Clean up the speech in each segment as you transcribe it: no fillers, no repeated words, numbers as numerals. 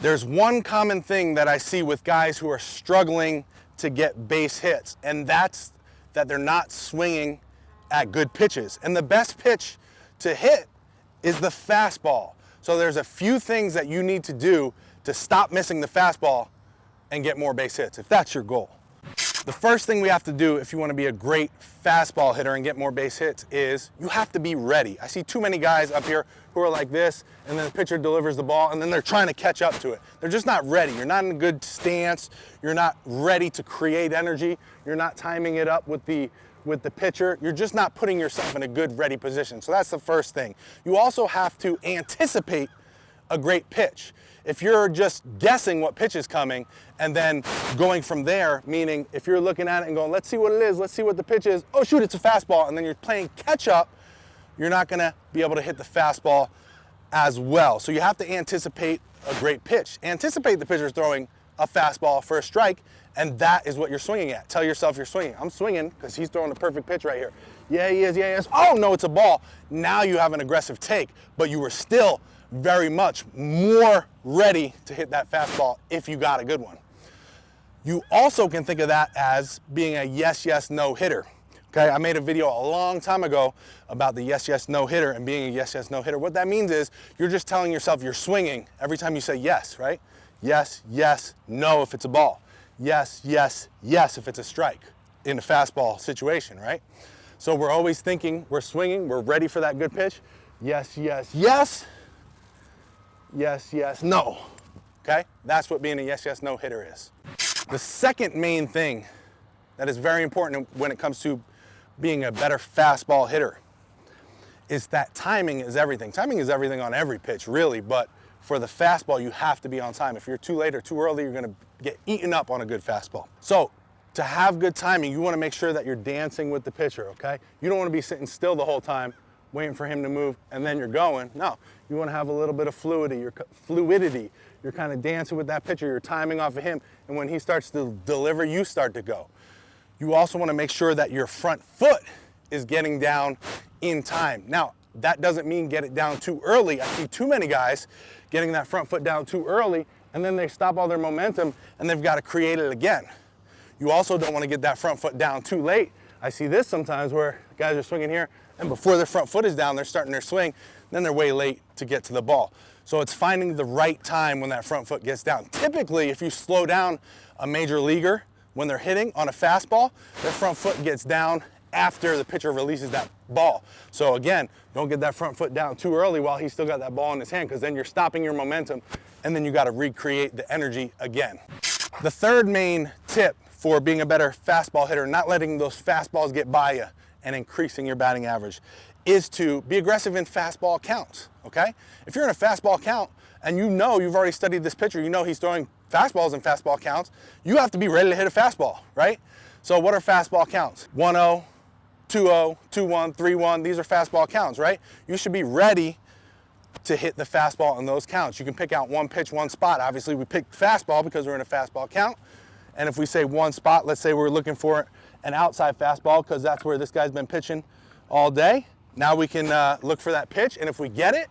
There's one common thing that I see with guys who are struggling to get base hits, and that's that they're not swinging at good pitches. And the best pitch to hit is the fastball. So there's a few things that you need to do to stop missing the fastball and get more base hits, if that's your goal. The first thing we have to do if you want to be a great fastball hitter and get more base hits is you have to be ready. I see too many guys up here who are like this, and then the pitcher delivers the ball, and then they're trying to catch up to it. They're just not ready. You're not in a good stance. You're not ready to create energy. You're not timing it up with the pitcher. You're just not putting yourself in a good ready position. So that's the first thing. You also have to anticipate a great pitch. If you're just guessing what pitch is coming and then going from there, meaning if you're looking at it and going, let's see what it is, let's see what the pitch is, oh shoot, it's a fastball, and then you're playing catch up, you're not gonna be able to hit the fastball as well. So you have to anticipate a great pitch. Anticipate the pitcher's throwing a fastball for a strike, and that is what you're swinging at. Tell yourself you're swinging. I'm swinging because he's throwing the perfect pitch right here. Yeah, he is, yeah, he is. Oh no, it's a ball. Now you have an aggressive take, but you were still very much more ready to hit that fastball if you got a good one. You also can think of that as being a yes, yes, no hitter. Okay, I made a video a long time ago about the yes, yes, no hitter and being a yes, yes, no hitter. What that means is you're just telling yourself you're swinging every time you say yes, right? Yes, yes, no if it's a ball. Yes, yes, yes if it's a strike in a fastball situation, right? So we're always thinking we're swinging, we're ready for that good pitch. Yes, yes, yes. Yes, yes, no. Okay? That's what being a yes, yes, no hitter is. The second main thing that is very important when it comes to being a better fastball hitter is that timing is everything. Timing is everything on every pitch, really, but for the fastball, you have to be on time. If you're too late or too early, you're gonna get eaten up on a good fastball. So to have good timing, you wanna make sure that you're dancing with the pitcher, okay? You don't wanna be sitting still the whole time, waiting for him to move, and then you're going. No, you want to have a little bit of fluidity. You're kind of dancing with that pitcher. You're timing off of him, and when he starts to deliver, you start to go. You also want to make sure that your front foot is getting down in time. Now, that doesn't mean get it down too early. I see too many guys getting that front foot down too early, and then they stop all their momentum, and they've got to create it again. You also don't want to get that front foot down too late. I see this sometimes where guys are swinging here, and before their front foot is down, they're starting their swing, then they're way late to get to the ball. So it's finding the right time when that front foot gets down. Typically, if you slow down a major leaguer when they're hitting on a fastball, their front foot gets down after the pitcher releases that ball. So again, don't get that front foot down too early while he's still got that ball in his hand, because then you're stopping your momentum, and then you got to recreate the energy again. The third main tip for being a better fastball hitter, not letting those fastballs get by you and increasing your batting average, is to be aggressive in fastball counts, okay? If you're in a fastball count and you know you've already studied this pitcher, you know he's throwing fastballs in fastball counts, you have to be ready to hit a fastball, right? So what are fastball counts? 1-0, 2-0, 2-1, 3-1, these are fastball counts, right? You should be ready to hit the fastball in those counts. You can pick out one pitch, one spot. Obviously we picked fastball because we're in a fastball count. And if we say one spot, let's say we're looking for an outside fastball because that's where this guy's been pitching all day. Now we can look for that pitch, and if we get it,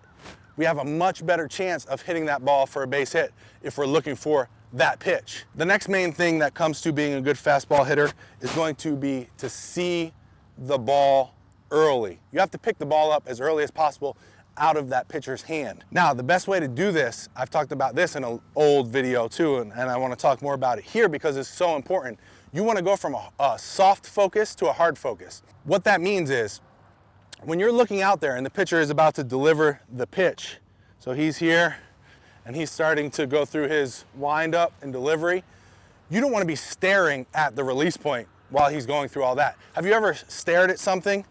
we have a much better chance of hitting that ball for a base hit if we're looking for that pitch. The next main thing that comes to being a good fastball hitter is going to be to see the ball early. You have to pick the ball up as early as possible out of that pitcher's hand. Now, the best way to do this, I've talked about this in an old video too, and I want to talk more about it here because it's so important. You want to go from a soft focus to a hard focus. What that means is, when you're looking out there and the pitcher is about to deliver the pitch, so he's here and he's starting to go through his windup and delivery, you don't want to be staring at the release point while he's going through all that. Have you ever stared at something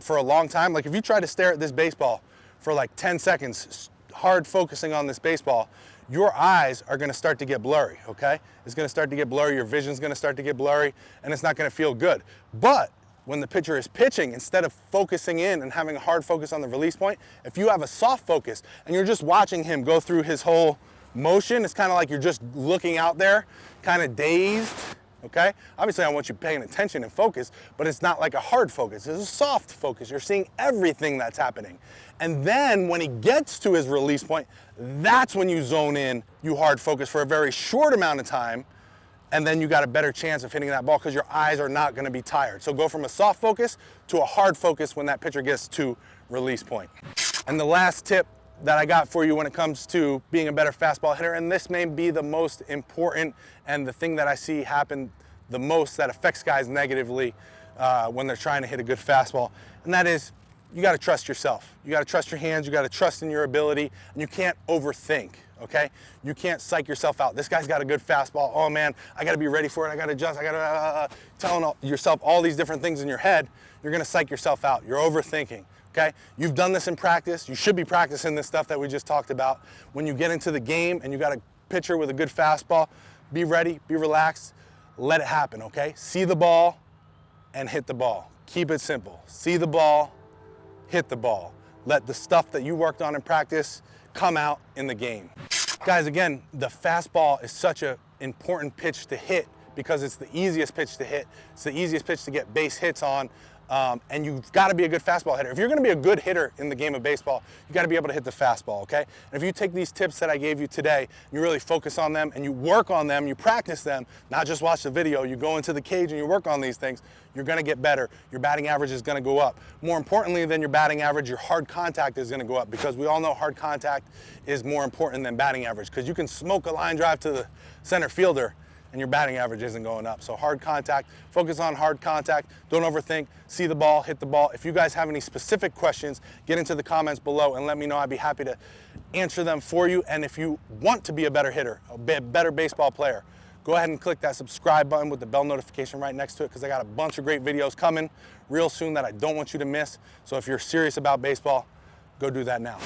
for a long time? Like if you try to stare at this baseball for like 10 seconds, hard focusing on this baseball, your eyes are gonna start to get blurry, okay? It's gonna start to get blurry, your vision's gonna start to get blurry, and it's not gonna feel good. But when the pitcher is pitching, instead of focusing in and having a hard focus on the release point, if you have a soft focus and you're just watching him go through his whole motion, it's kind of like you're just looking out there, kind of dazed, okay? Obviously, I want you paying attention and focus, but it's not like a hard focus. It's a soft focus. You're seeing everything that's happening. And then when he gets to his release point, that's when you zone in, you hard focus for a very short amount of time, and then you got a better chance of hitting that ball because your eyes are not gonna be tired. So go from a soft focus to a hard focus when that pitcher gets to release point. And the last tip that I got for you when it comes to being a better fastball hitter, and this may be the most important and the thing that I see happen the most that affects guys negatively when they're trying to hit a good fastball, and that is you gotta trust yourself. You gotta trust your hands, you gotta trust in your ability, and you can't overthink, okay? You can't psych yourself out. This guy's got a good fastball. Oh man, I gotta be ready for it, I gotta adjust, I gotta, telling yourself all these different things in your head, you're gonna psych yourself out. You're overthinking, okay? You've done this in practice. You should be practicing this stuff that we just talked about. When you get into the game and you got a pitcher with a good fastball, be ready, be relaxed, let it happen, okay? See the ball and hit the ball. Keep it simple. See the ball, hit the ball. Let the stuff that you worked on in practice come out in the game. Guys, again, the fastball is such an important pitch to hit because it's the easiest pitch to hit. It's the easiest pitch to get base hits on. And you've got to be a good fastball hitter. If you're going to be a good hitter in the game of baseball, you got to be able to hit the fastball, okay? And if you take these tips that I gave you today, you really focus on them and you work on them, you practice them, not just watch the video, you go into the cage and you work on these things, you're going to get better. Your batting average is going to go up. More importantly than your batting average, your hard contact is going to go up because we all know hard contact is more important than batting average because you can smoke a line drive to the center fielder and your batting average isn't going up. So hard contact, focus on hard contact, don't overthink, see the ball, hit the ball. If you guys have any specific questions, get into the comments below and let me know. I'd be happy to answer them for you. And if you want to be a better hitter, a better baseball player, go ahead and click that subscribe button with the bell notification right next to it because I got a bunch of great videos coming real soon that I don't want you to miss. So if you're serious about baseball, go do that now.